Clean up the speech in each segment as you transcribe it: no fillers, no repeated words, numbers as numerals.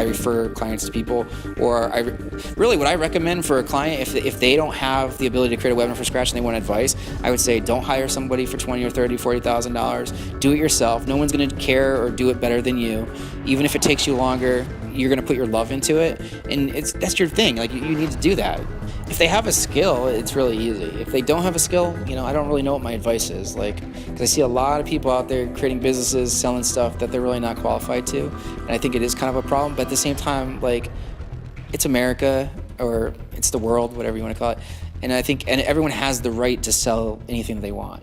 I refer clients to people, or really what I recommend for a client, if they don't have the ability to create a webinar from scratch and they want advice, I would say don't hire somebody for $20,000 or $30,000, $40,000. Do it yourself. No one's going to care or do it better than you. Even if it takes you longer, you're going to put your love into it, and that's your thing. Like, you need to do that. If they have a skill, it's really easy. If they don't have a skill, I don't really know what my advice is. Because I see a lot of people out there creating businesses, selling stuff that they're really not qualified to, and I think it is kind of a problem. But at the same time, it's America, or it's the world, whatever you want to call it, and I think everyone has the right to sell anything they want.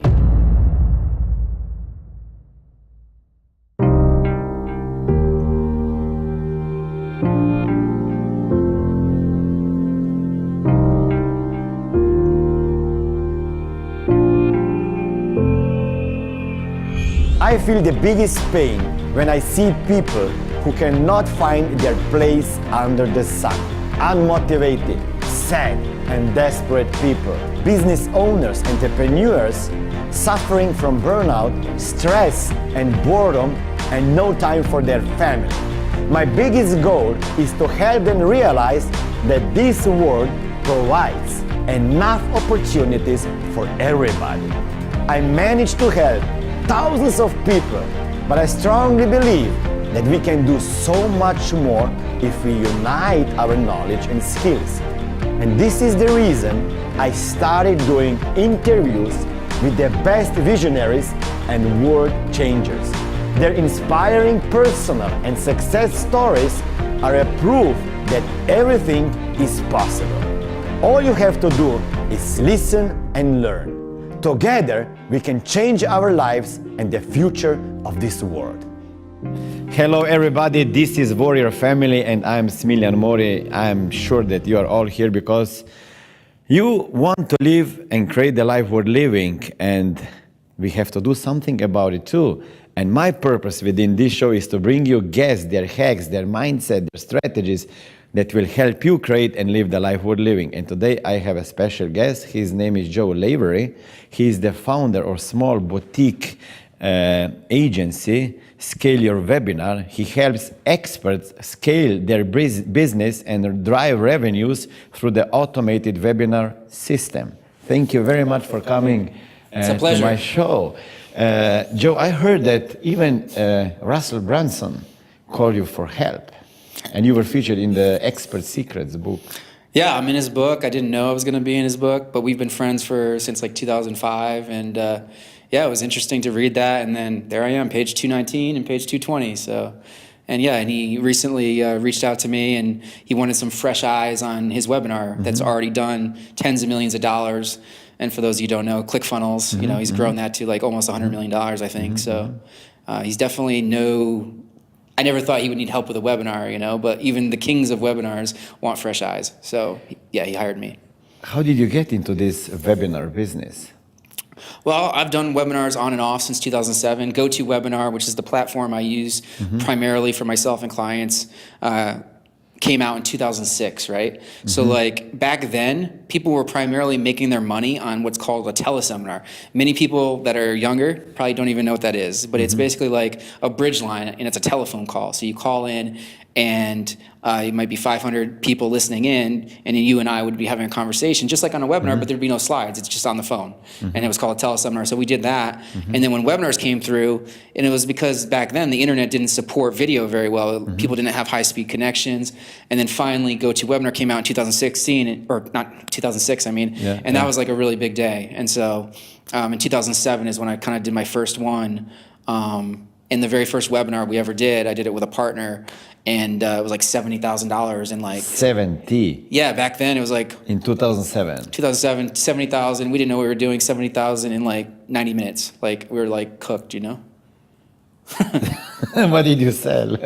I feel the biggest pain when I see people who cannot find their place under the sun. Unmotivated, sad, and desperate people. Business owners, entrepreneurs suffering from burnout, stress, and boredom, and no time for their family. My biggest goal is to help them realize that this world provides enough opportunities for everybody. I managed to help thousands of people, but I strongly believe that we can do so much more if we unite our knowledge and skills. And this is the reason I started doing interviews with the best visionaries and world changers. Their inspiring personal and success stories are a proof that everything is possible. All you have to do is listen and learn. Together, we can change our lives and the future of this world. Hello everybody, this is Warrior Family and I'm Smillion Mori. I'm sure that you are all here because you want to live and create the life worth living, and we have to do something about it too. And my purpose within this show is to bring you guests, their hacks, their mindset, their strategies that will help you create and live the life worth living. And today I have a special guest. His name is Joe Lavery. He is the founder of small boutique agency, Scale Your Webinar. He helps experts scale their business and drive revenues through the automated webinar system. Thank you very much for coming to my show. Joe, I heard that even Russell Brunson called you for help. And you were featured in the Expert Secrets book. Yeah, I'm in his book. I didn't know I was going to be in his book, but we've been friends since 2005. And yeah, it was interesting to read that. And then there I am, page 219 and page 220. And he recently reached out to me, and he wanted some fresh eyes on his webinar that's already done tens of millions of dollars. And for those of you who don't know, ClickFunnels, he's grown that to almost $100 million, I think. So he's definitely I never thought he would need help with a webinar, but even the kings of webinars want fresh eyes. So yeah, he hired me. How did you get into this webinar business? Well, I've done webinars on and off since 2007. GoToWebinar, which is the platform I use primarily for myself and clients, came out in 2006, right? So back then, people were primarily making their money on what's called a teleseminar. Many people that are younger probably don't even know what that is, but it's basically like a bridge line, and it's a telephone call. So you call in, and it might be 500 people listening in, and then you and I would be having a conversation, just like on a webinar, but there'd be no slides. It's just on the phone. And it was called a teleseminar. So we did that. And then when webinars came through, and it was because back then the internet didn't support video very well. People didn't have high-speed connections. And then finally GoToWebinar came out in 2016, or not 2006, I mean. And that was like a really big day. And so in 2007 is when I kind of did my first one. In the very first webinar we ever did, I did it with a partner, and it was like $70,000 in 70? Yeah, back then it was in 2007. 2007, 70,000. We didn't know what we were doing. 70,000 in 90 minutes. We were cooked, What did you sell?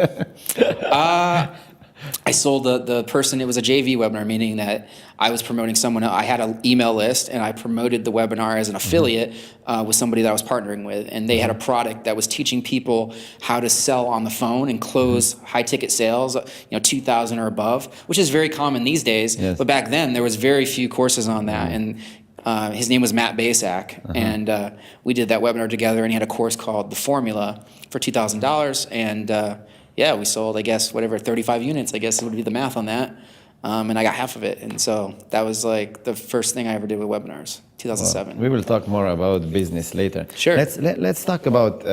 I sold the person. It was a JV webinar, meaning that I was promoting someone. I had an email list, and I promoted the webinar as an affiliate with somebody that I was partnering with, and they had a product that was teaching people how to sell on the phone and close high-ticket sales, 2,000 or above, which is very common these days. Yes. But back then, there was very few courses on that, and his name was Matt Basak, and we did that webinar together, and he had a course called The Formula for $2,000, and yeah, we sold, I guess, whatever, 35 units, I guess would be the math on that. And I got half of it. And so that was like the first thing I ever did with webinars, 2007. We will talk more about business later. Sure. Let's talk about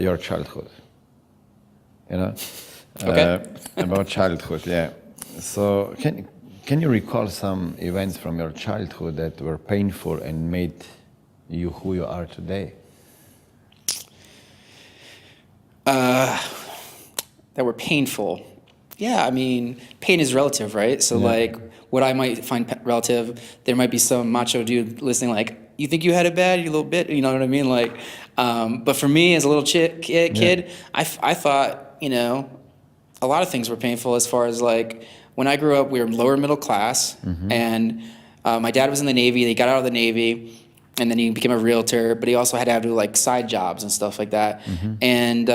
your childhood. You know, Okay. about childhood. Yeah. So can you recall some events from your childhood that were painful and made you who you are today? That were painful. Yeah, I mean, pain is relative, right? So like what I might find relative, there might be some macho dude listening like, you think you had it bad, you little bit, you know what I mean? Like, but for me as a little kid, I thought, you know, a lot of things were painful as far as like, when I grew up, we were lower middle class, and my dad was in the Navy, he got out of the Navy, and then he became a realtor, but he also had to do like side jobs and stuff like that. And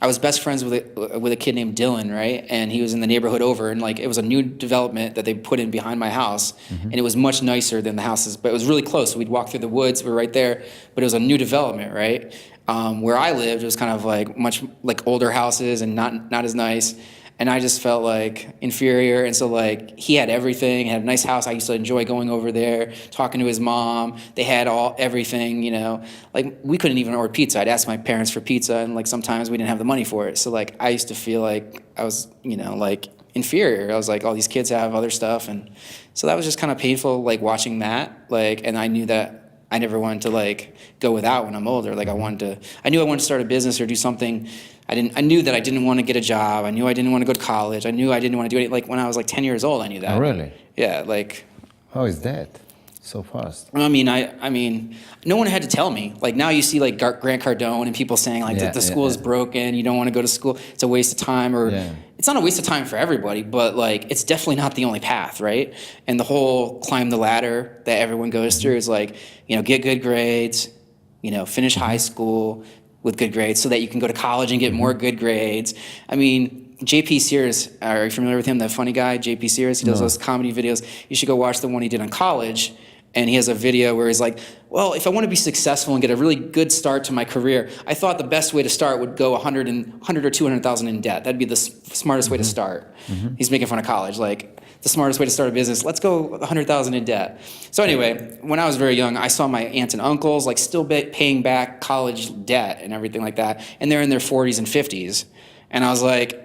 I was best friends with a kid named Dylan, right? And he was in the neighborhood over, and like it was a new development that they put in behind my house, and it was much nicer than the houses, but it was really close. So we'd walk through the woods, we were right there, but it was a new development, right? Where I lived, it was kind of like much like older houses and not as nice. And I just felt like inferior. And so like he had everything, had a nice house. I used to enjoy going over there, talking to his mom. They had everything, you know, like we couldn't even order pizza. I'd ask my parents for pizza, and like sometimes we didn't have the money for it. So like I used to feel like I was, you know, like inferior. I was like, all these kids have other stuff. And so that was just kind of painful, like watching that, like, and I knew that I never wanted to like go without when I'm older. Like I knew I wanted to start a business or do something. I knew that I didn't want to get a job. I knew I didn't want to go to college. I knew I didn't want to do it. Like when I was like 10 years old, I knew that. Oh, really? Yeah, like. How is that? So fast. I mean, no one had to tell me. Like now you see like Grant Cardone and people saying like the school is broken. You don't want to go to school. It's a waste of time. Or it's not a waste of time for everybody, but like it's definitely not the only path, right? And the whole climb the ladder that everyone goes through is like, you know, get good grades, you know, finish high school with good grades so that you can go to college and get more good grades. I mean, JP Sears, are you familiar with him, that funny guy, JP Sears? He does those comedy videos. You should go watch the one he did in college. And he has a video where he's like, well, if I want to be successful and get a really good start to my career, I thought the best way to start would go 100 or 200,000 in debt. That'd be the smartest way to start. He's making fun of college, like the smartest way to start a business. Let's go 100,000 in debt. So anyway, when I was very young, I saw my aunts and uncles like still paying back college debt and everything like that. And they're in their 40s and 50s. And I was like,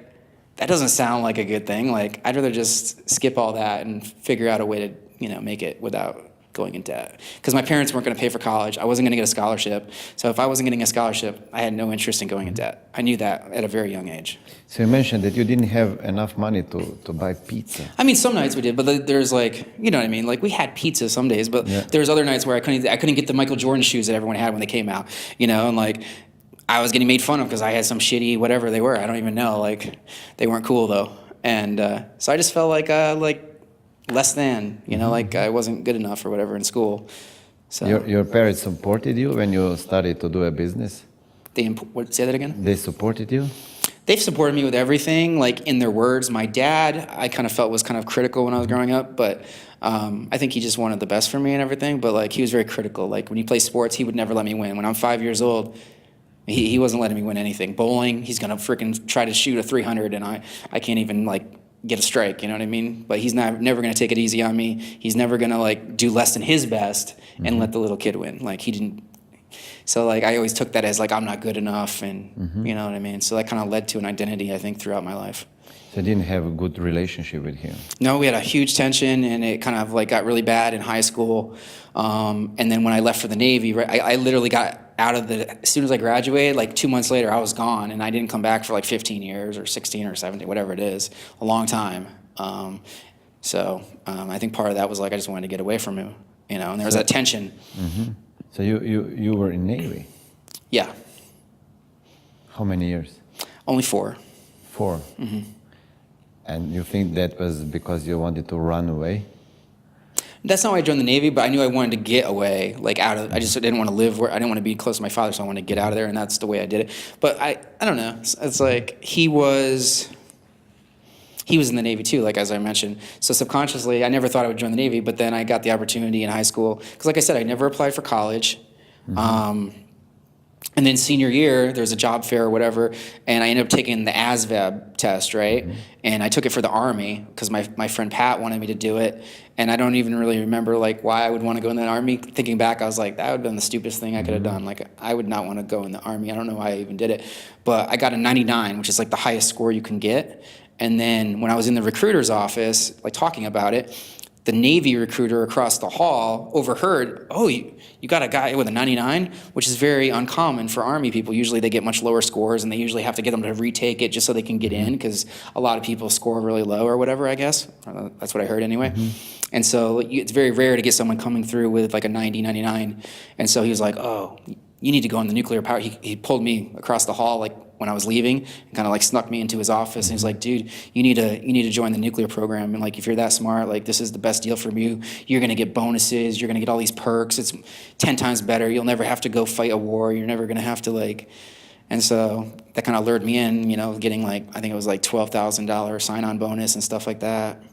that doesn't sound like a good thing. Like I'd rather just skip all that and figure out a way to, you know, make it without going in debt. Because my parents weren't going to pay for college. I wasn't going to get a scholarship. So if I wasn't getting a scholarship, I had no interest in going in debt. I knew that at a very young age. So you mentioned that you didn't have enough money to buy pizza. I mean, some nights we did, but there's like, you know what I mean? Like we had pizza some days, but there's other nights where I couldn't get the Michael Jordan shoes that everyone had when they came out, you know, and like I was getting made fun of because I had some shitty whatever they were. I don't even know. Like they weren't cool though. And so I just felt like less than, you know, like I wasn't good enough or whatever in school. So your parents supported you when you started to do a business? Say that again? They supported you? They've supported me with everything, like in their words. My dad, I kind of felt was kind of critical when I was growing up, but I think he just wanted the best for me and everything, but like he was very critical. Like when you play sports, he would never let me win. When I'm 5 years old, he wasn't letting me win anything. Bowling, he's gonna freaking try to shoot a 300 and I can't even like get a strike, you know what I mean? But he's never gonna take it easy on me. He's never gonna like do less than his best and let the little kid win. Like he didn't. So like I always took that as like I'm not good enough, and you know what I mean. So that kind of led to an identity, I think, throughout my life. So you didn't have a good relationship with him? No, we had a huge tension, and it kind of like got really bad in high school. And then when I left for the Navy, right, I literally got out of as soon as I graduated, like 2 months later, I was gone, and I didn't come back for like 15 years or 16 or 17, whatever it is, a long time. So I think part of that was like I just wanted to get away from him, you know, and there was that tension. So you were in Navy? Yeah. How many years? Only 4. 4? And you think that was because you wanted to run away? That's not why I joined the Navy, but I knew I wanted to get away, like out of. I just didn't want to live where I didn't want to be close to my father, so I wanted to get out of there, and that's the way I did it. But I don't know. It's like he was in the Navy too, like as I mentioned. So subconsciously, I never thought I would join the Navy, but then I got the opportunity in high school because, like I said, I never applied for college. And then senior year, there's a job fair or whatever, and I ended up taking the ASVAB test, right? And I took it for the Army because my friend Pat wanted me to do it. And I don't even really remember like why I would want to go in the Army. Thinking back, I was like, that would have been the stupidest thing I could have done. Like, I would not want to go in the Army. I don't know why I even did it. But I got a 99, which is like the highest score you can get. And then when I was in the recruiter's office, like talking about it, the Navy recruiter across the hall overheard, oh, you got a guy with a 99, which is very uncommon for Army people. Usually they get much lower scores, and they usually have to get them to retake it just so they can get in, because a lot of people score really low or whatever, I guess. That's what I heard anyway. And so it's very rare to get someone coming through with like a 90, 99. And so he was like, oh, you need to go in the nuclear power. He pulled me across the hall like when I was leaving and kind of like snuck me into his office. And he's like, dude, you need to join the nuclear program. And like, if you're that smart, like this is the best deal for you. You're going to get bonuses. You're going to get all these perks. It's 10 times better. You'll never have to go fight a war. You're never going to have to like, and so that kind of lured me in, you know, getting like, I think it was like $12,000 sign-on bonus and stuff like that.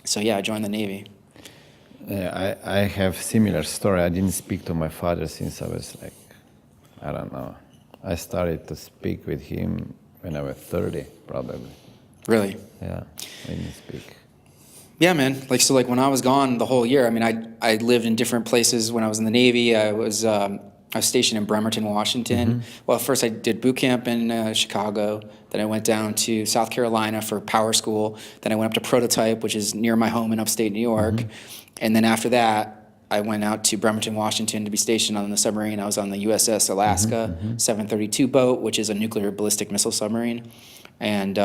So yeah, I joined the Navy. Yeah, I have similar story. I didn't speak to my father since I was like, I don't know. I started to speak with him when I was 30, probably. Really? Yeah, I didn't speak. Yeah, man. Like, so like when I was gone the whole year, I mean, I lived in different places when I was in the Navy. I was stationed in Bremerton, Washington. Well, first I did boot camp in Chicago. Then I went down to South Carolina for power school. Then I went up to Prototype, which is near my home in upstate New York. And then after that, I went out to Bremerton, Washington to be stationed on the submarine. I was on the USS Alaska 732 boat, which is a nuclear ballistic missile submarine. And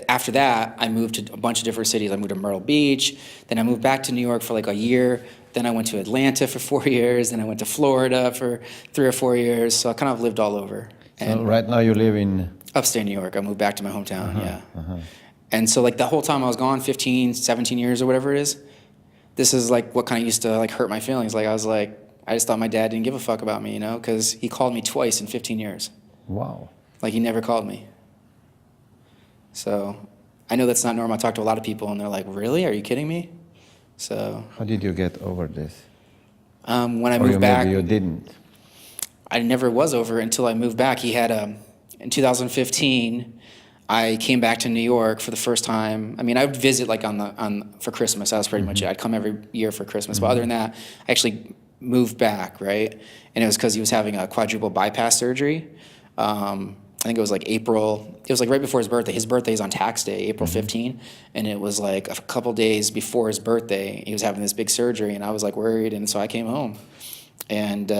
after that, I moved to a bunch of different cities. I moved to Myrtle Beach. Then I moved back to New York for like a year. Then I went to Atlanta for 4 years. Then I went to Florida for 3 or 4 years. So I kind of lived all over. So right now you live in? Upstate New York. I moved back to my hometown, And so like the whole time I was gone, 15, 17 years or whatever it is, this is like what kind of used to like hurt my feelings. Like I was like, I just thought my dad didn't give a fuck about me, you know, because he called me twice in 15 years. Wow. Like he never called me. So I know that's not normal. I talk to a lot of people and they're like, really? Are you kidding me? So. How did you get over this? When I moved back. Maybe you didn't. I never was over until I moved back. He had, in 2015, I came back to New York for the first time. I mean, I would visit like for Christmas. That was pretty much it. I'd come every year for Christmas. But other than that, I actually moved back, right? And it was because he was having a quadruple bypass surgery. I think it was like April. It was like right before his birthday. His birthday is on tax day, April 15. And it was like a couple days before his birthday, he was having this big surgery. And I was like worried. And so I came home. And,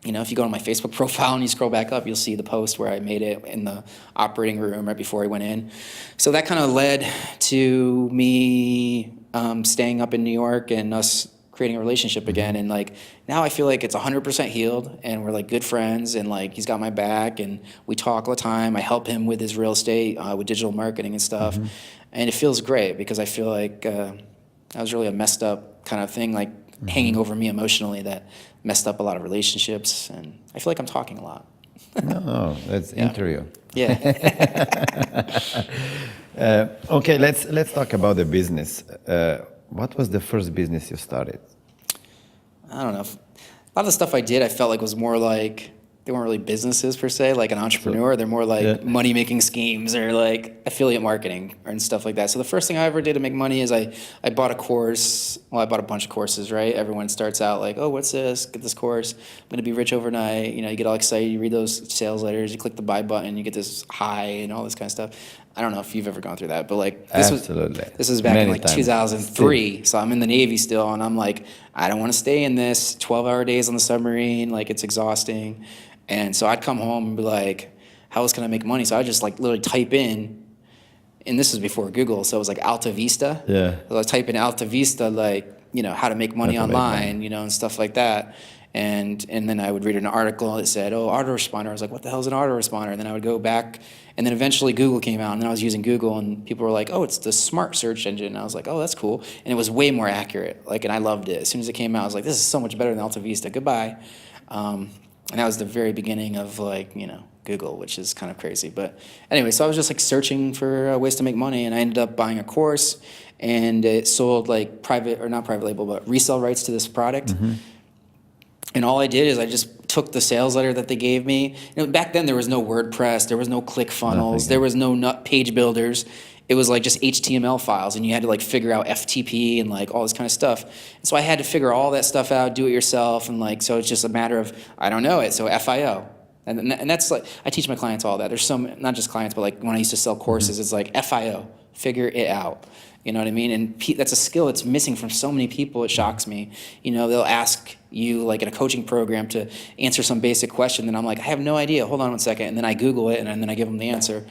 you know, if you go to my Facebook profile and you scroll back up, you'll see the post where I made it in the operating room right before he went in. So that kind of led to me staying up in New York and us creating a relationship again. And like now I feel like it's 100% healed and we're like good friends and like he's got my back and we talk all the time. I help him with his real estate, with digital marketing and stuff. And it feels great because I feel like that was really a messed up kind of thing, like hanging over me emotionally that messed up a lot of relationships, and I feel like I'm talking a lot. No, that's interview. Yeah. Okay, let's talk about the business. What was the first business you started? I don't know. A lot of the stuff I did, I felt like was more like they weren't really businesses per se, like an entrepreneur. They're more like money-making schemes or like affiliate marketing and stuff like that. So the first thing I ever did to make money is I bought a course. Well, I bought a bunch of courses, right? Everyone starts out like, oh, what's this? Get this course. I'm going to be rich overnight. You know, you get all excited. You read those sales letters. You click the buy button. You get this high and all this kind of stuff. I don't know if you've ever gone through that, but like this was back in like 2003. So I'm in the Navy still, and I'm like, I don't want to stay in this 12-hour days on the submarine. Like it's exhausting. And so I'd come home and be like, how else can I make money? So I'd just like literally type in, and this was before Google, so it was like Alta Vista. Yeah. So I type in Alta Vista, like, you know, how to make money online, you know, and stuff like that. And then I would read an article that said, oh, autoresponder. I was like, what the hell is an autoresponder? And then I would go back, and then eventually Google came out, and then I was using Google, and people were like, oh, it's the smart search engine. And I was like, oh, that's cool. And it was way more accurate, like, and I loved it. As soon as it came out, I was like, this is so much better than Alta Vista. Goodbye. And that was the very beginning of like, you know, Google, which is kind of crazy. But anyway, so I was just like searching for ways to make money, and I ended up buying a course, and it sold like private, or not private label, but resale rights to this product. And all I did is I just took the sales letter that they gave me. Back then there was no WordPress, there was no ClickFunnels, there was no page builders. It was like just HTML files, and you had to like figure out FTP and like all this kind of stuff. And so I had to figure all that stuff out, do it yourself, and like so it's just a matter of I don't know it. So FIO, and that's like I teach my clients all that. There's some not just clients, but like when I used to sell courses, it's like FIO, figure it out. You know what I mean? And that's a skill that's missing from so many people. It shocks me. They'll ask you like in a coaching program to answer some basic question, and I'm like, I have no idea. Hold on one second, and then I Google it, and then I give them the answer.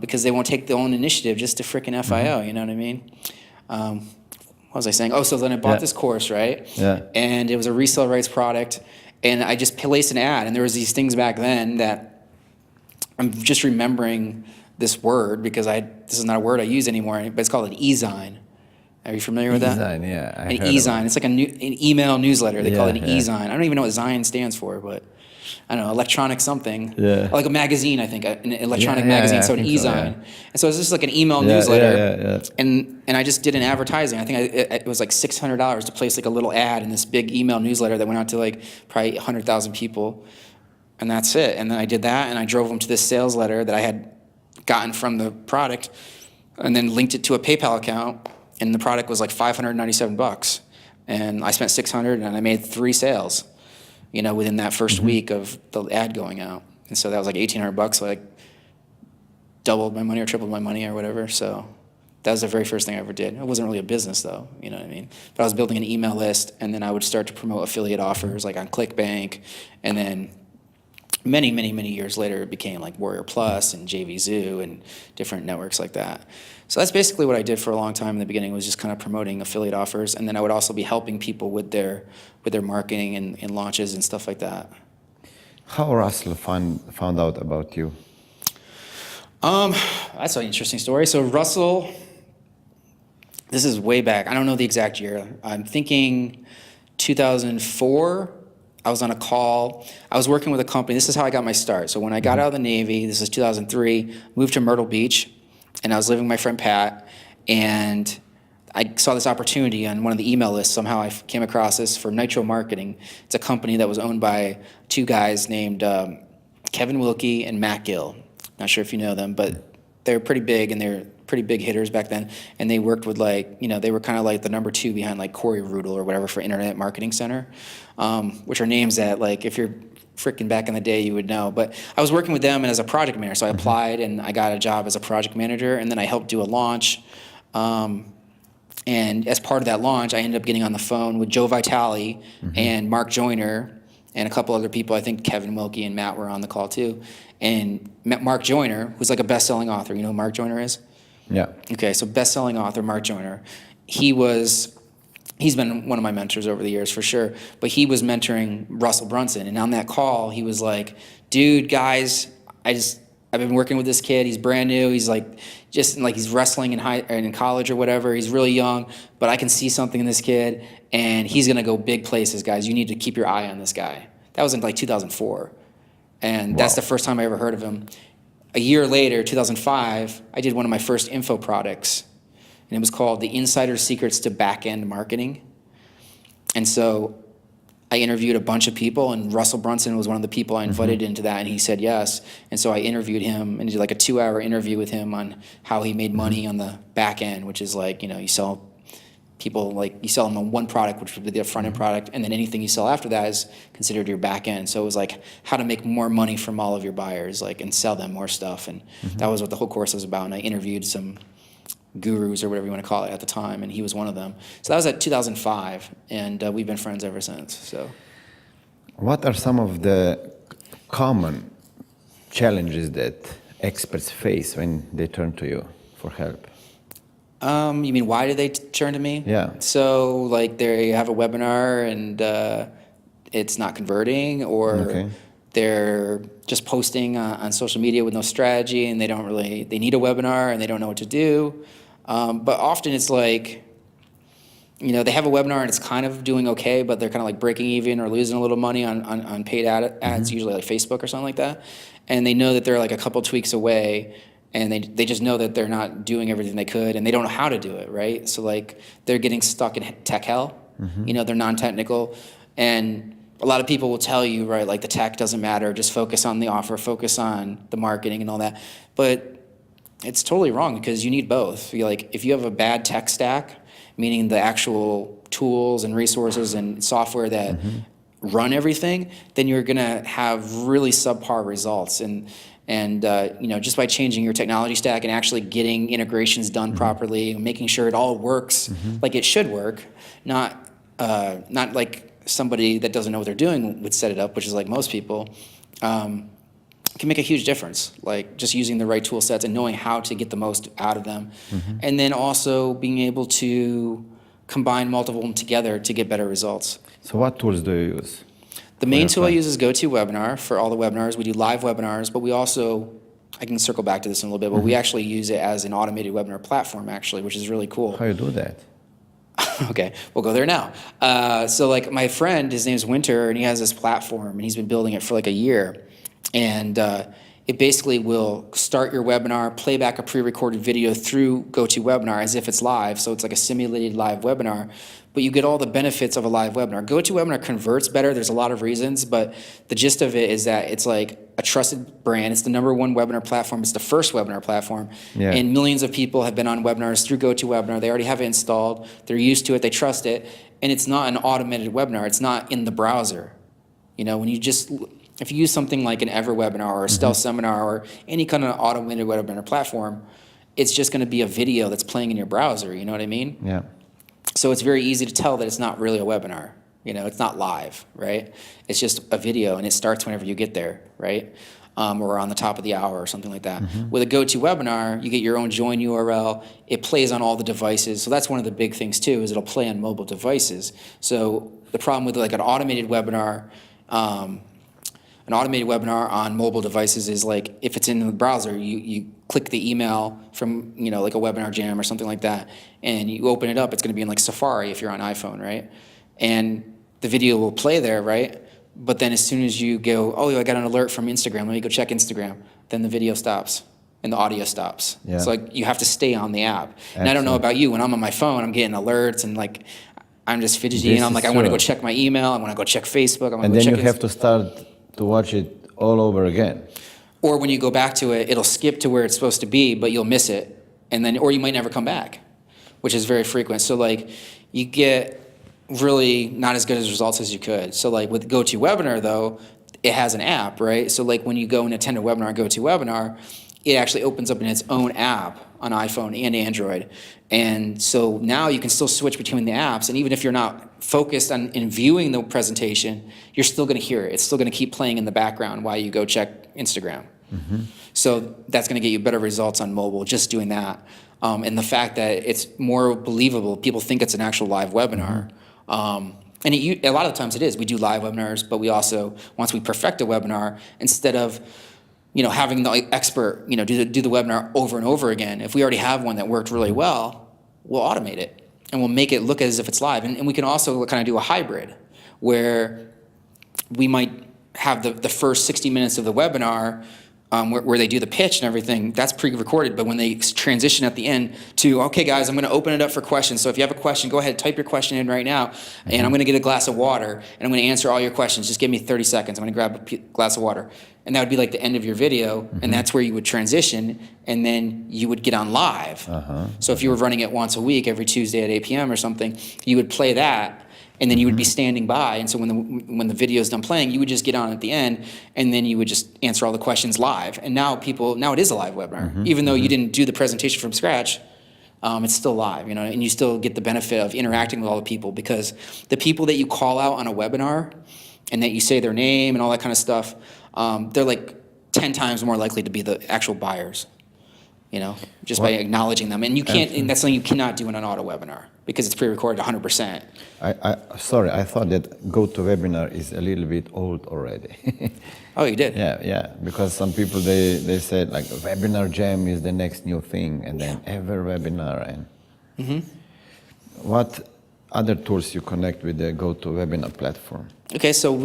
Because they won't take their own initiative just to frickin' FIO, you know what I mean? What was I saying? Oh, so then I bought this course, right? Yeah. And it was a resale rights product, and I just placed an ad, and there was these things back then that I'm just remembering this word because this is not a word I use anymore, but it's called an e-zine. Are you familiar with that? E-zine, yeah. An e-zine. It's like an email newsletter. They call it an e-zine. I don't even know what zine stands for, but I don't know, electronic something. Yeah. Like a magazine, I think, an electronic magazine, so an e-zine. And so it's just like an email newsletter. And I just did an advertising. I think it was like $600 to place like a little ad in this big email newsletter that went out to like probably 100,000 people. And that's it. And then I did that, and I drove them to this sales letter that I had gotten from the product, and then linked it to a PayPal account, and the product was like $597. And I spent $600, and I made 3 sales. Within that first week of the ad going out. And so that was like $1,800, so like doubled my money or tripled my money or whatever. So that was the very first thing I ever did. It wasn't really a business though, you know what I mean? But I was building an email list, and then I would start to promote affiliate offers like on ClickBank. And then many, many, many years later, it became like Warrior Plus and JV Zoo and different networks like that. So that's basically what I did for a long time in the beginning, was just kind of promoting affiliate offers. And then I would also be helping people with their marketing and launches and stuff like that. How Russell found out about you? That's an interesting story. So Russell, this is way back. I don't know the exact year. I'm thinking 2004. I was on a call. I was working with a company. This is how I got my start. So when I got out of the Navy, this is 2003, moved to Myrtle Beach, and I was living with my friend Pat, and I saw this opportunity on one of the email lists. Somehow I came across this for Nitro Marketing. It's a company that was owned by 2 guys named Kevin Wilkie and Matt Gill. Not sure if you know them, but they're pretty big, and they're pretty big hitters back then. And they worked with they were kind of like the number 2 behind like Corey Rudel or whatever for Internet Marketing Center, which are names that like if you're freaking back in the day you would know. But I was working with them as a project manager, so I applied and I got a job as a project manager, and then I helped do a launch. And as part of that launch, I ended up getting on the phone with Joe Vitale and Mark Joyner and a couple other people. I think Kevin Wilkie and Matt were on the call too. And Mark Joyner, who's like a best-selling author. You know who Mark Joyner is? Yeah. Okay, so best-selling author Mark Joyner. He's been one of my mentors over the years for sure, but he was mentoring Russell Brunson. And on that call, he was like, dude, guys, I've been working with this kid. He's brand new. He's like, he's wrestling in college or whatever. He's really young, but I can see something in this kid, and he's gonna go big places, guys. You need to keep your eye on this guy. That was in like 2004. And that's the first time I ever heard of him. A year later, 2005, I did one of my first info products, and it was called The Insider Secrets to Back-End Marketing. And so I interviewed a bunch of people, and Russell Brunson was one of the people I invited into that, and he said yes. And so I interviewed him and did like a 2-hour interview with him on how he made money on the back end, which is like, you sell people, like you sell them on one product, which would be the front end product, and then anything you sell after that is considered your back end. So it was like how to make more money from all of your buyers, like, and sell them more stuff. And that was what the whole course was about. And I interviewed some gurus or whatever you want to call it at the time, and he was one of them. So that was at 2005, and we've been friends ever since. So, what are some of the common challenges that experts face when they turn to you for help? You mean why do they turn to me? Yeah. So like they have a webinar and it's not converting, or they're just posting on social media with no strategy, and they need a webinar and they don't know what to do. But often it's like, they have a webinar and it's kind of doing okay, but they're kind of like breaking even or losing a little money on paid ads, usually like Facebook or something like that. And they know that they're like a couple tweaks away, and they just know that they're not doing everything they could, and they don't know how to do it, right? So like they're getting stuck in tech hell. They're non-technical, and a lot of people will tell you, right, like the tech doesn't matter, just focus on the offer, focus on the marketing and all that. But it's totally wrong because you need both. Like if you have a bad tech stack, meaning the actual tools and resources and software that run everything, then you're gonna have really subpar results. And you know, just by changing your technology stack and actually getting integrations done properly, and making sure it all works like it should work, not like somebody that doesn't know what they're doing would set it up, which is like most people, can make a huge difference. Like just using the right tool sets and knowing how to get the most out of them. And then also being able to combine multiple of them together to get better results. So what tools do you use? The main tool I use is GoToWebinar for all the webinars. We do live webinars, but we also, I can circle back to this in a little bit, but we actually use it as an automated webinar platform actually, which is really cool. How you do that? Okay, we'll go there now. So like my friend, his name's Winter, and he has this platform, and he's been building it for like a year. And it basically will start your webinar, play back a pre-recorded video through GoToWebinar as if it's live. So it's like a simulated live webinar, but you get all the benefits of a live webinar. GoToWebinar converts better. There's a lot of reasons, but the gist of it is that it's like a trusted brand. It's the #1 webinar platform. It's the first webinar platform. Yeah. And millions of people have been on webinars through GoToWebinar. They already have it installed. They're used to it. They trust it. And it's not an automated webinar. It's not in the browser. You know, when you just... If you use something like an EverWebinar or a Stealth Seminar or any kind of automated webinar platform, it's just going to be a video that's playing in your browser. You know what I mean? Yeah. So it's very easy to tell that it's not really a webinar. You know, it's not live, right? It's just a video, and it starts whenever you get there, right? Or on the top of the hour or something like that. With a GoToWebinar, you get your own join URL. It plays on all the devices. So that's one of the big things too, is it'll play on mobile devices. So the problem with like an automated webinar, on mobile devices is like if it's in the browser, you click the email from, you know, like a Webinar Jam or something like that, and you open it up, it's going to be in like Safari if you're on iPhone, right? And the video will play there, right? But then as soon as you go, oh, I got an alert from Instagram, let me go check Instagram, then the video stops and the audio stops. Yeah. So like you have to stay on the app. Excellent. And I don't know about you, when I'm on my phone, I'm getting alerts and like I'm just fidgety and I'm like, I want to go check my email, I want to go check Facebook, I want to go check. And then you have to start to watch it all over again. Or when you go back to it, it'll skip to where it's supposed to be, but you'll miss it. And then, or you might never come back, which is very frequent. So like you get really not as good as results as you could. So like with GoToWebinar though, it has an app, right? So like when you go and attend a webinar on GoToWebinar, it actually opens up in its own app on iPhone and Android. And so now you can still switch between the apps, and even if you're not focused on in viewing the presentation, you're still gonna hear it. It's still gonna keep playing in the background while you go check Instagram. So that's gonna get you better results on mobile, just doing that. And the fact that it's more believable, people think it's an actual live webinar. And a lot of the times it is. We do live webinars, but we also, once we perfect a webinar, instead of having the expert, do the webinar over and over again, if we already have one that worked really well, we'll automate it and we'll make it look as if it's live. And we can also kind of do a hybrid where we might have the first 60 minutes of the webinar where they do the pitch and everything, that's pre-recorded, but when they transition at the end to, okay guys, I'm gonna open it up for questions, so if you have a question, go ahead, type your question in right now, and I'm gonna get a glass of water, and I'm gonna answer all your questions, just give me 30 seconds, I'm gonna grab a glass of water. And that would be like the end of your video, and that's where you would transition, and then you would get on live. So if you were running it once a week, every Tuesday at 8 p.m. or something, you would play that, and then you would be standing by, and so when the video is done playing, you would just get on at the end, and then you would just answer all the questions live. And now it is a live webinar. Even though you didn't do the presentation from scratch, it's still live, and you still get the benefit of interacting with all the people, because the people that you call out on a webinar and that you say their name and all that kind of stuff, they're like 10 times more likely to be the actual buyers, just by acknowledging them. And you can't, and that's something you cannot do in an auto webinar, because it's pre-recorded 100%. Sorry, I thought that GoToWebinar is a little bit old already. Oh, you did? Yeah, because some people, they said like Webinar Jam is the next new thing, and then EverWebinar. And what other tools you connect with the GoToWebinar platform? Okay, so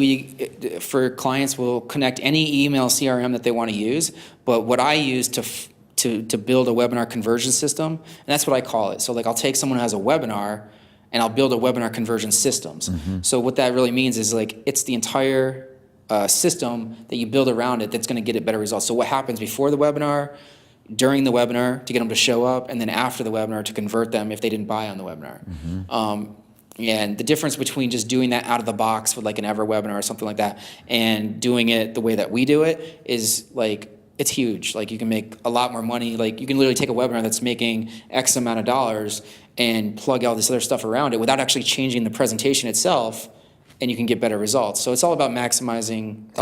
for clients, we'll connect any email CRM that they want to use, but what I use to build a webinar conversion system, and that's what I call it. So like I'll take someone who has a webinar, and I'll build a webinar conversion systems. So what that really means is like it's the entire system that you build around it that's going to get it better results. So what happens before the webinar, during the webinar to get them to show up, and then after the webinar to convert them if they didn't buy on the webinar. And the difference between just doing that out of the box with like an Ever webinar or something like that and doing it the way that we do it is like, it's huge. Like you can make a lot more money. Like you can literally take a webinar that's making X amount of dollars and plug all this other stuff around it without actually changing the presentation itself, and you can get better results. So it's all about maximizing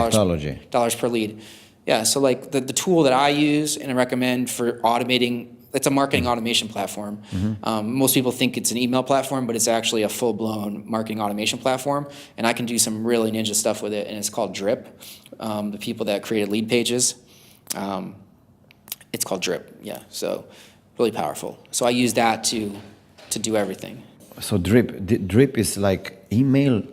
dollars per lead. Yeah, so like the tool that I use and I recommend for automating, it's a marketing automation platform. Most people think it's an email platform, but it's actually a full-blown marketing automation platform, and I can do some really ninja stuff with it, and it's called Drip. The people that created lead pages, it's called Drip, yeah, so really powerful. So I use that to do everything. So Drip is like email?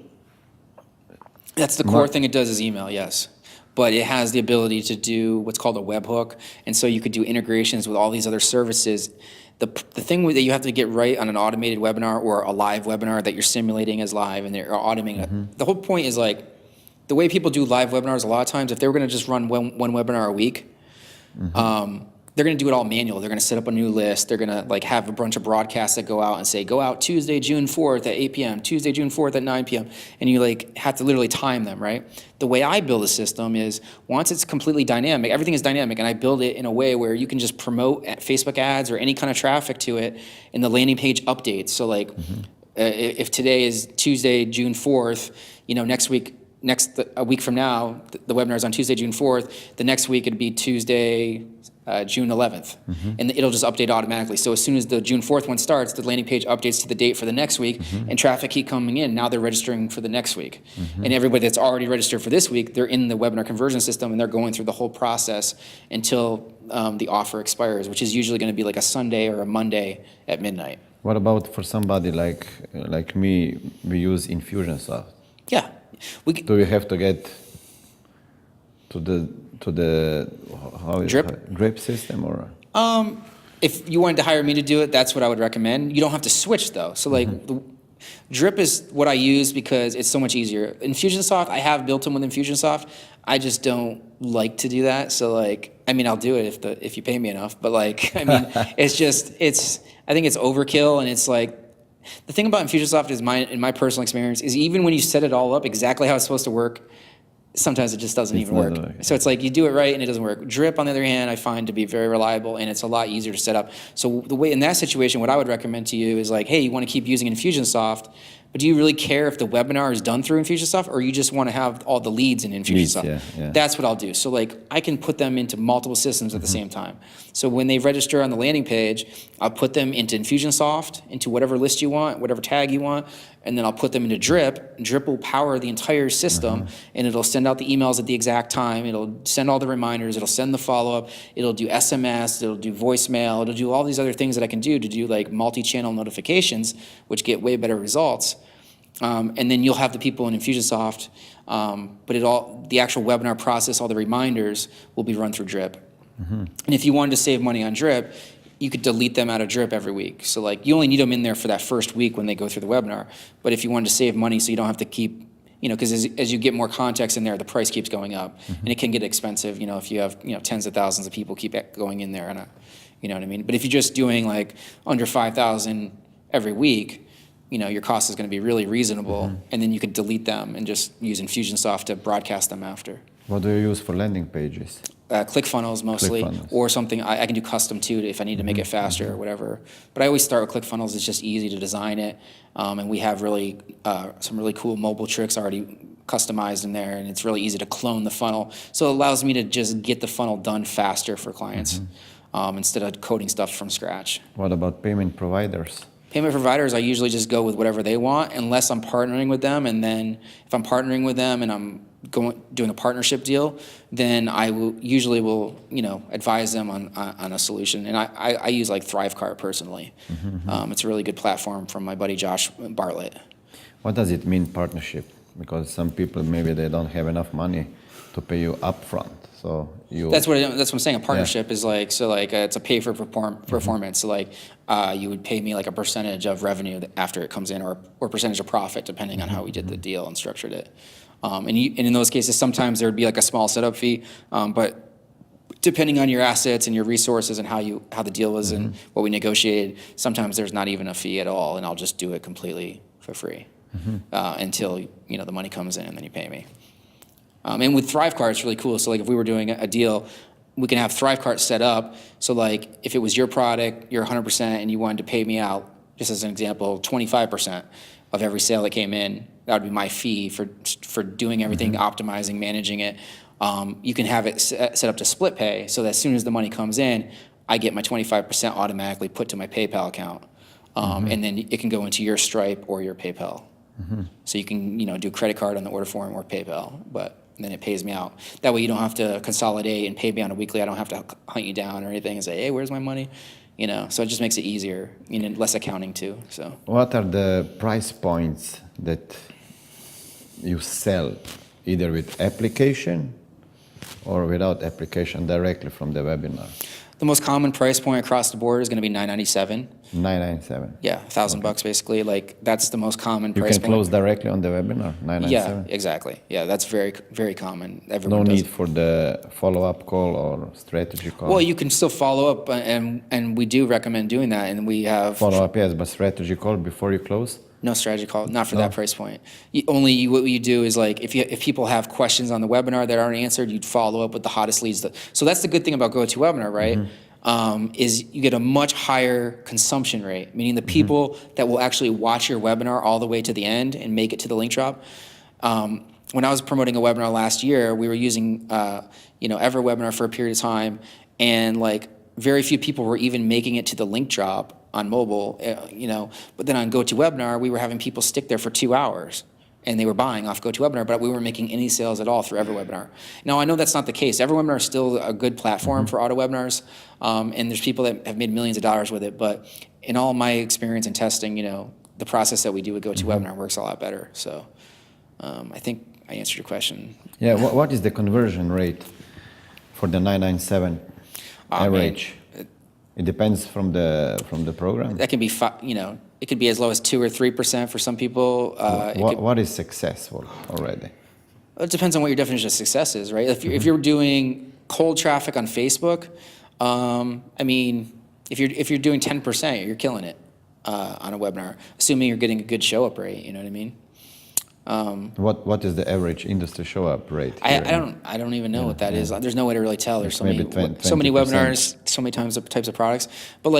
That's the core thing it does is email, yes. But it has the ability to do what's called a webhook, and so you could do integrations with all these other services. The thing that you have to get right on an automated webinar or a live webinar that you're simulating as live and they're automating it. The whole point is like, the way people do live webinars a lot of times, if they were going to just run one webinar a week, they're going to do it all manual. They're going to set up a new list. They're going to like have a bunch of broadcasts that go out and say, go out Tuesday, June 4th at 8 p.m., Tuesday, June 4th at 9 p.m. And you like have to literally time them, right? The way I build a system is once it's completely dynamic, everything is dynamic, and I build it in a way where you can just promote Facebook ads or any kind of traffic to it in the landing page updates. So like if today is Tuesday, June 4th, you know, a week from now, the webinar is on Tuesday, June 4th. The next week it'd be Tuesday, June 11th. And it'll just update automatically. So as soon as the June 4th one starts, the landing page updates to the date for the next week, and traffic keep coming in. Now they're registering for the next week. And everybody that's already registered for this week, they're in the webinar conversion system, and they're going through the whole process until the offer expires, which is usually going to be like a Sunday or a Monday at midnight. What about for somebody like me, we use Infusionsoft? Yeah. Do you have to get to the drip system or? If you wanted to hire me to do it, that's what I would recommend. You don't have to switch though. So like Drip is what I use because it's so much easier. Infusionsoft, I have built them with Infusionsoft. I just don't like to do that. So like, I mean, I'll do it if you pay me enough, but like, I mean, I think it's overkill, and it's like, the thing about Infusionsoft is in my personal experience is even when you set it all up exactly how it's supposed to work, sometimes it just doesn't even work. So it's like you do it right and it doesn't work. Drip, on the other hand, I find to be very reliable, and it's a lot easier to set up. So the way in that situation, what I would recommend to you is like, hey, you want to keep using Infusionsoft, but do you really care if the webinar is done through Infusionsoft, or you just want to have all the leads in Infusionsoft? Yeah. That's what I'll do. So like I can put them into multiple systems at the same time. So when they register on the landing page, I'll put them into Infusionsoft, into whatever list you want, whatever tag you want, and then I'll put them into Drip. Drip will power the entire system, and it'll send out the emails at the exact time. It'll send all the reminders. It'll send the follow-up. It'll do SMS. It'll do voicemail. It'll do all these other things that I can do to do like multi-channel notifications, which get way better results. And then you'll have the people in Infusionsoft, but the actual webinar process, all the reminders will be run through Drip. And if you wanted to save money on Drip, you could delete them out of Drip every week. So like you only need them in there for that first week when they go through the webinar. But if you wanted to save money so you don't have to keep, because as you get more context in there, the price keeps going up, and it can get expensive, if you have, tens of thousands of people keep going in there, and you know what I mean? But if you're just doing like under 5,000 every week, your cost is going to be really reasonable, and then you could delete them and just use Infusionsoft to broadcast them after. What do you use for landing pages? ClickFunnels mostly, or something. I can do custom too if I need to make it faster or whatever. But I always start with ClickFunnels. It's just easy to design it, and we have some really cool mobile tricks already customized in there, and it's really easy to clone the funnel. So it allows me to just get the funnel done faster for clients instead of coding stuff from scratch. What about payment providers? Payment providers, I usually just go with whatever they want unless I'm partnering with them. And then if I'm partnering with them and I'm doing a partnership deal, then I will usually advise them on a solution. And I use like Thrivecart personally. It's a really good platform from my buddy Josh Bartlett. What does it mean, partnership? because some people maybe they don't have enough money to pay you upfront. So that's what I'm saying. A partnership is like, so like it's a pay for performance. So like you would pay me like a percentage of revenue after it comes in, or percentage of profit, depending on how we did the deal and structured it. And in those cases, sometimes there would be like a small setup fee, but depending on your assets and your resources and how the deal was and what we negotiated, sometimes there's not even a fee at all, and I'll just do it completely for free until the money comes in and then you pay me. And with ThriveCart, it's really cool. So like if we were doing a deal, we can have ThriveCart set up. So like if it was your product, you're 100%, and you wanted to pay me out, just as an example, 25% of every sale that came in, that would be my fee for doing everything, optimizing, managing it. You can have it set up to split pay, so that as soon as the money comes in, I get my 25% automatically put to my PayPal account, and then it can go into your Stripe or your PayPal. So you can do credit card on the order form or PayPal, but then it pays me out. That way you don't have to consolidate and pay me on a weekly. I don't have to hunt you down or anything and say, hey, where's my money? So it just makes it easier, less accounting too. So what are the price points that you sell, either with application or without application, directly from the webinar? the most common price point across the board is going to be $997. $997. Yeah, $1,000 basically. Like that's the most common You price can point. close directly on the webinar, $997. Yeah, exactly. Yeah, that's very, very common. No Everyone does need it. for the follow-up call or strategy call. Well, you can still follow up, and we do recommend doing that. And we have Follow-up, yes, but strategy call before you close? no strategy call, not for that price point. What you do is like if people have questions on the webinar that aren't answered, you'd follow up with the hottest leads. So that's the good thing about GoToWebinar, right? Is you get a much higher consumption rate, meaning the people that will actually watch your webinar all the way to the end and make it to the link drop. When I was promoting a webinar last year, we were using every webinar for a period of time, and like very few people were even making it to the link drop on mobile, but then on GoToWebinar, we were having people stick there for 2 hours and they were buying off GoToWebinar, but we weren't making any sales at all through EverWebinar. Now, I know that's not the case. EverWebinar is still a good platform for auto webinars, and there's people that have made millions of dollars with it, but in all my experience in testing, the process that we do with GoToWebinar works a lot better. So I think I answered your question. Yeah, what is the conversion rate for the 997 average? It depends from the program. That can be, it could be as low as 2 or 3% for some people. What is successful already? It depends on what your definition of success is, right? If you're doing cold traffic on Facebook, if you're doing 10%, you're killing it on a webinar, assuming you're getting a good show up rate. You know what I mean? What is the average industry show up rate? I don't even know what that is. There's no way to really tell. There's so many 20%. webinars, so many types of products. But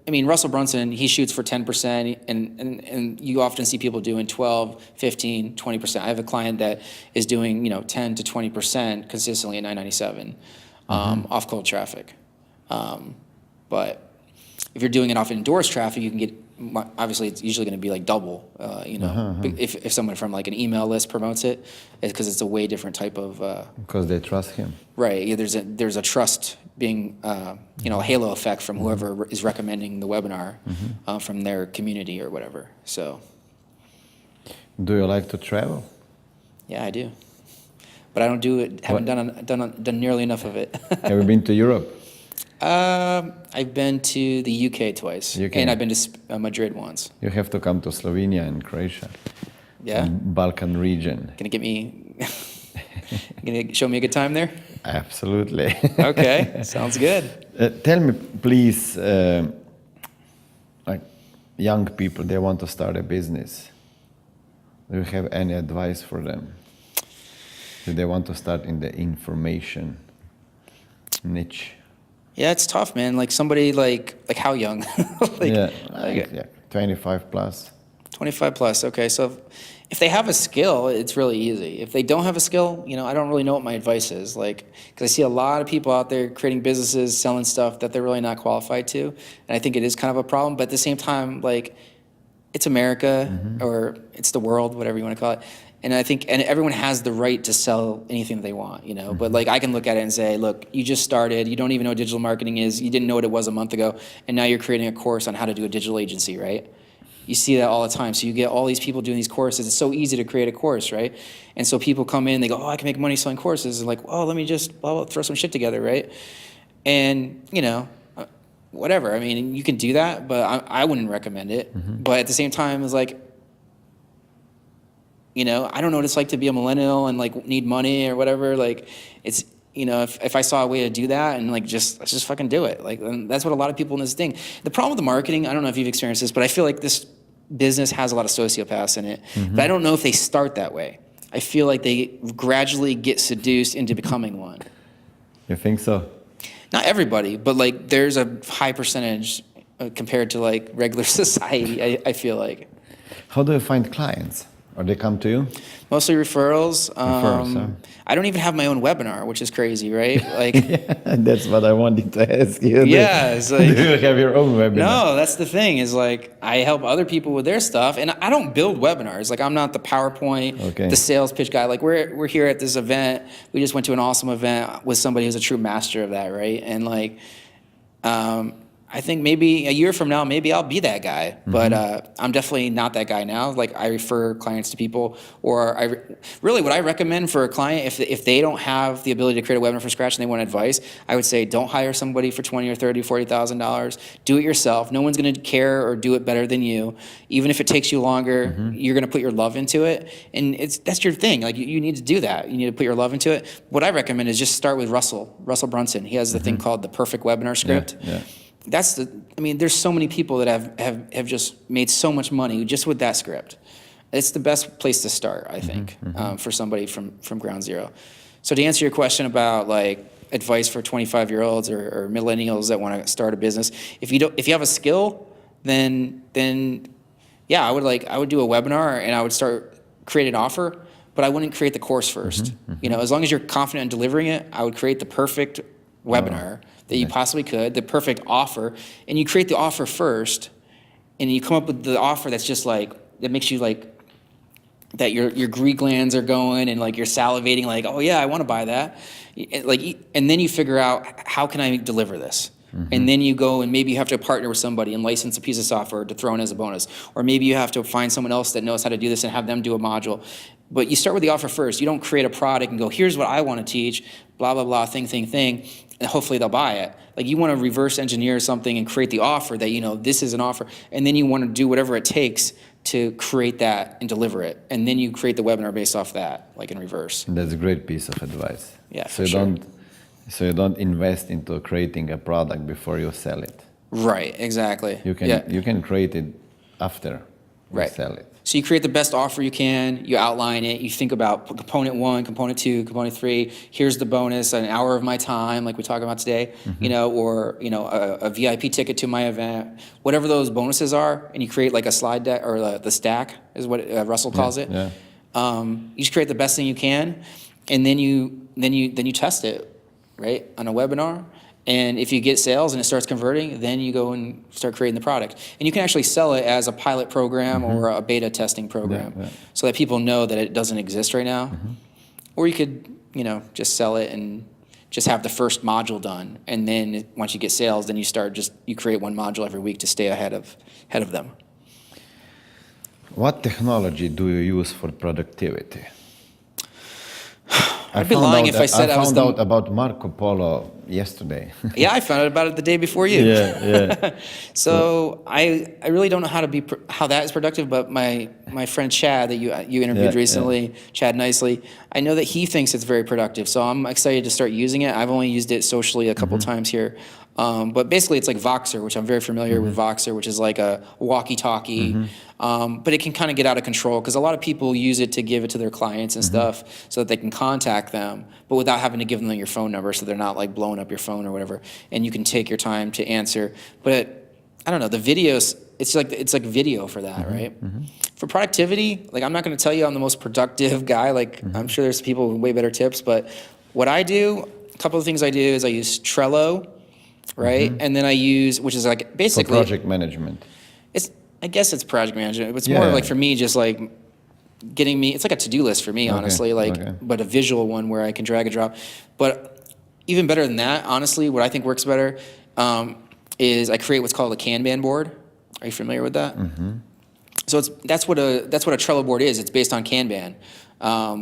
Russell Brunson, he shoots for 10%, and you often see people doing 12, 15, 20%. I have a client that is doing 10 to 20% consistently at 997 off cold traffic. But if you're doing it off endorsed traffic, you can get. Obviously, it's usually going to be like double, if someone from like an email list promotes it, because it's a way different type of. Because they trust him. Right. Yeah. There's a trust being, a halo effect from whoever is recommending the webinar from their community or whatever. So. Do you like to travel? Yeah, I do, but I don't do it. Haven't done nearly enough of it. Have you been to Europe? I've been to the UK twice, and I've been to Madrid once. You have to come to Slovenia and Croatia. Yeah. Balkan region. Gonna show me a good time there? Absolutely. Okay, sounds good. Tell me, please, like young people, they want to start a business. Do you have any advice for them? Do they want to start in the information niche? Yeah, it's tough, man. Like somebody like how young? 25 plus. 25 plus. Okay, so if they have a skill, it's really easy. If they don't have a skill, I don't really know what my advice is. Like, because I see a lot of people out there creating businesses, selling stuff that they're really not qualified to, and I think it is kind of a problem. But at the same time, like, it's America or it's the world, whatever you want to call it. And I think, and everyone has the right to sell anything that they want, But like, I can look at it and say, look, you just started, you don't even know what digital marketing is, you didn't know what it was a month ago, and now you're creating a course on how to do a digital agency, right? You see that all the time. So you get all these people doing these courses. It's so easy to create a course, right? And so people come in, they go, oh, I can make money selling courses. And like, oh, let me just throw some shit together, right? And, you know, whatever. I mean, you can do that, but I wouldn't recommend it. But at the same time, it's like, you know, I don't know what it's like to be a millennial and like need money or whatever. Like, it's, you know, if I saw a way to do that and like let's just fucking do it. Like, and that's what a lot of people in this thing. The problem with the marketing, I don't know if you've experienced this, but I feel like this business has a lot of sociopaths in it. But I don't know if they start that way. I feel like they gradually get seduced into becoming one. You think so? Not everybody, but like there's a high percentage compared to like regular society, I feel like. How do you find clients? Or they come to you? Mostly referrals. Huh? I don't even have my own webinar, which is crazy, right? Like, Yeah, that's what I wanted to ask you. Yeah, it's like, do you have your own webinar? No, that's the thing is like I help other people with their stuff, and I don't build webinars. Like I'm not the PowerPoint, the sales pitch guy. Like we're here at this event. We just went to an awesome event with somebody who's a true master of that, right? And like, I think maybe a year from now, maybe I'll be that guy, but I'm definitely not that guy now. Like I refer clients to people, or really what I recommend for a client, if they don't have the ability to create a webinar from scratch and they want advice, I would say don't hire somebody for $20,000 or $30,000, $40,000. Do it yourself. No one's going to care or do it better than you. Even if it takes you longer, you're going to put your love into it, and that's your thing. Like you need to do that. You need to put your love into it. What I recommend is just start with Russell Brunson. He has the thing called the perfect webinar script. Yeah. There's so many people that have just made so much money just with that script. It's the best place to start, I think, for somebody from ground zero. So to answer your question about like advice for 25-year-olds or millennials that want to start a business, if you have a skill, then yeah, I would do a webinar and I would start create an offer, but I wouldn't create the course first. You know, as long as you're confident in delivering it, I would create the perfect webinar that you possibly could, the perfect offer, and you create the offer first, and you come up with the offer that's just like, that makes you like, that your Greek glands are going and like you're salivating like, oh yeah, I want to buy that. Like, and then you figure out how can I deliver this? And then you go and maybe you have to partner with somebody and license a piece of software to throw in as a bonus. Or maybe you have to find someone else that knows how to do this and have them do a module. But you start with the offer first. You don't create a product and go, here's what I want to teach, blah, blah, blah, thing, and hopefully they'll buy it. Like you want to reverse engineer something and create the offer that, you know, this is an offer. And then you want to do whatever it takes to create that and deliver it. And then you create the webinar based off that, like in reverse. That's a great piece of advice. Yeah, So you don't invest into creating a product before you sell it. Right, exactly. You can create it after you sell it. So you create the best offer you can, you outline it, you think about component 1, component 2, component 3, here's the bonus, an hour of my time, like we talked about today, you know, or, you know, a VIP ticket to my event, whatever those bonuses are, and you create like a slide deck, or the stack is what Russell calls it. Yeah. You just create the best thing you can, and then you test it, right, on a webinar. And if you get sales and it starts converting, then you go and start creating the product. And you can actually sell it as a pilot program or a beta testing program, so that people know that it doesn't exist right now. Or you could, you know, just sell it and just have the first module done. And then once you get sales, then you create one module every week to stay ahead of them. What technology do you use for productivity? I'd be lying if I said I was found out about Marco Polo yesterday. Yeah, I found out about it the day before you. Yeah. So I really don't know how that is productive, but my friend Chad that you interviewed recently, Chad Nicely, I know that he thinks it's very productive. So I'm excited to start using it. I've only used it socially a couple times here. But basically it's like Voxer, which I'm very familiar with Voxer, which is like a walkie-talkie. But it can kind of get out of control because a lot of people use it to give it to their clients and stuff so that they can contact them, but without having to give them your phone number, so they're not like blowing up your phone or whatever. And you can take your time to answer. But I don't know, the videos, it's like video for that, right? For productivity, like I'm not going to tell you I'm the most productive guy. Like I'm sure there's people with way better tips, but what I do, a couple of things I do is I use Trello, right? And then I use, which is like basically for project management. I guess it's project management. It's more like for me, just like getting me, it's like a to-do list for me, honestly, but a visual one where I can drag and drop. But even better than that, honestly, what I think works better is I create what's called a Kanban board. Are you familiar with that? So that's what a Trello board is. It's based on Kanban,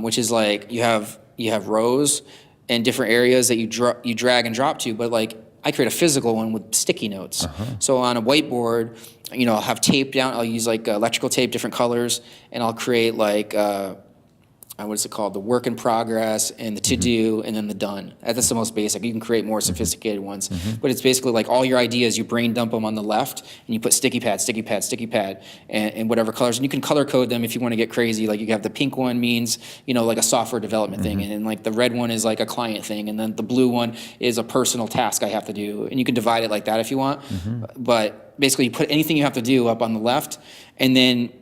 which is like you have rows and different areas that you drag and drop to. But like I create a physical one with sticky notes. So on a whiteboard, I'll have tape down. I'll use like electrical tape, different colors, and I'll create like what is it called? The work in progress and the to do, and then the done. That's the most basic. You can create more sophisticated ones, but it's basically like all your ideas. You brain dump them on the left, and you put sticky pad, sticky pad, sticky pad, and whatever colors. And you can color code them if you want to get crazy. Like you have the pink one means like a software development thing, and like the red one is like a client thing, and then the blue one is a personal task I have to do. And you can divide it like that if you want. But basically, you put anything you have to do up on the left, and then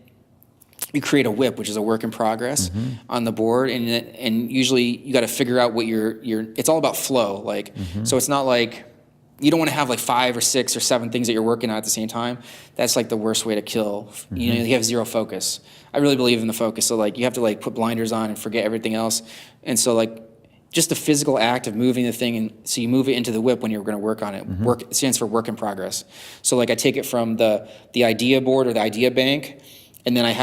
you create a whip, which is a work in progress on the board, and usually you got to figure out what your. It's all about flow, like so. It's not like you don't want to have like 5 or 6 or 7 things that you're working on at the same time. That's like the worst way to kill. You have zero focus. I really believe in the focus. So like you have to like put blinders on and forget everything else. And so like just the physical act of moving the thing, and so you move it into the whip when you're going to work on it. Work stands for work in progress. So like I take it from the idea board or the idea bank. And then I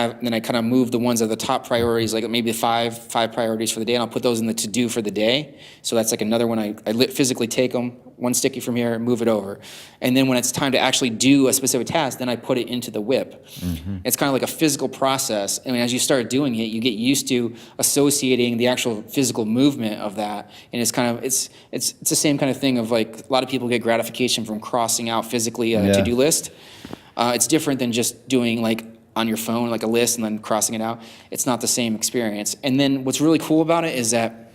kind of move the ones that are the top priorities, like maybe five priorities for the day, and I'll put those in the to-do for the day. So that's like another one. I physically take them, one sticky from here, and move it over. And then when it's time to actually do a specific task, then I put it into the whip. It's kind of like a physical process. And as you start doing it, you get used to associating the actual physical movement of that. And it's kind of it's the same kind of thing of like a lot of people get gratification from crossing out physically a to-do list. It's different than just doing like on your phone, like a list, and then crossing it out. It's not the same experience. And then what's really cool about it is that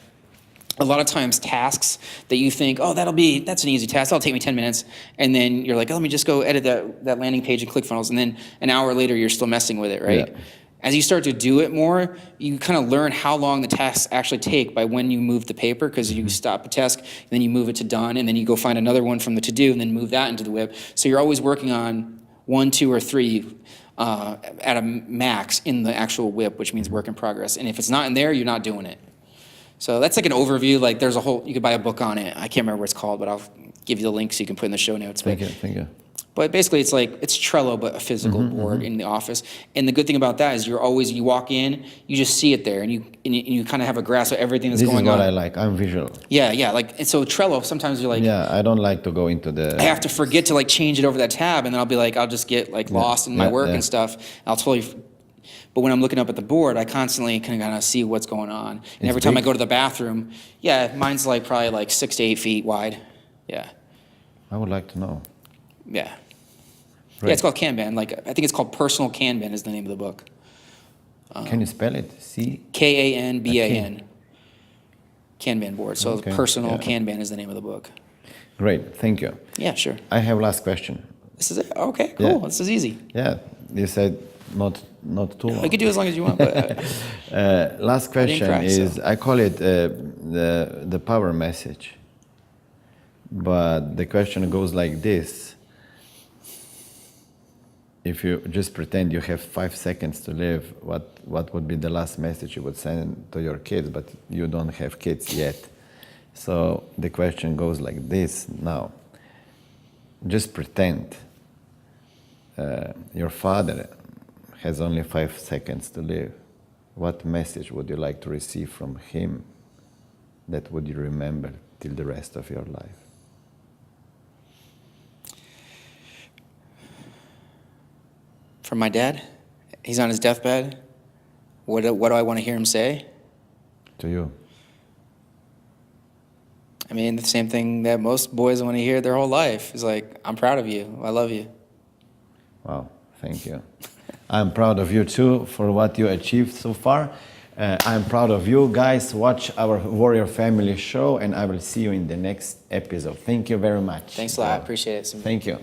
a lot of times tasks that you think, oh, that's an easy task, that'll take me 10 minutes. And then you're like, oh, let me just go edit that landing page and ClickFunnels. And then an hour later, you're still messing with it, right? Yeah. As you start to do it more, you kind of learn how long the tasks actually take by when you move the paper, because you stop a task, and then you move it to done, and then you go find another one from the to-do, and then move that into the whip. So you're always working on 1, 2, or 3 at a max in the actual whip, which means work in progress. And if it's not in there, you're not doing it. So that's like an overview. Like there's you could buy a book on it. I can't remember what it's called, but I'll give you the link so you can put in the show notes. Thank you. But basically it's Trello, but a physical board in the office. And the good thing about that is you walk in, you just see it there, and you kind of have a grasp of everything that's going on. This is what I like. I'm visual. Yeah. And so Trello, sometimes you're like, yeah, I don't like to go into the. I have to forget to like change it over that tab, and then I'll be like, I'll just get like lost in my work and stuff. I'll totally. But when I'm looking up at the board, I constantly kind of see what's going on. And every time I go to the bathroom, mine's like probably like 6 to 8 feet wide. Yeah. I would like to know. Yeah. Right. Yeah, it's called Kanban. Like I think it's called Personal Kanban is the name of the book. Can you spell it? Kanban. Kanban board. So Personal Kanban is the name of the book. Great, thank you. Yeah, sure. I have last question. This is it? Okay, cool. Yeah. This is easy. Yeah, you said not too long. You can do as long as you want. But, last question is, I call it the power message. But the question goes like this. If you just pretend you have 5 seconds to live, what would be the last message you would send to your kids? But you don't have kids yet. So the question goes like this now. Just pretend your father has only 5 seconds to live. What message would you like to receive from him that would you remember till the rest of your life? From my dad? He's on his deathbed. What do I want to hear him say? To you. I mean, the same thing that most boys want to hear their whole life. Is like, I'm proud of you. I love you. Wow, thank you. I'm proud of you too for what you achieved so far. I'm proud of you guys. Watch our Warrior Family show, and I will see you in the next episode. Thank you very much. Thanks a lot. I appreciate it. Thank you.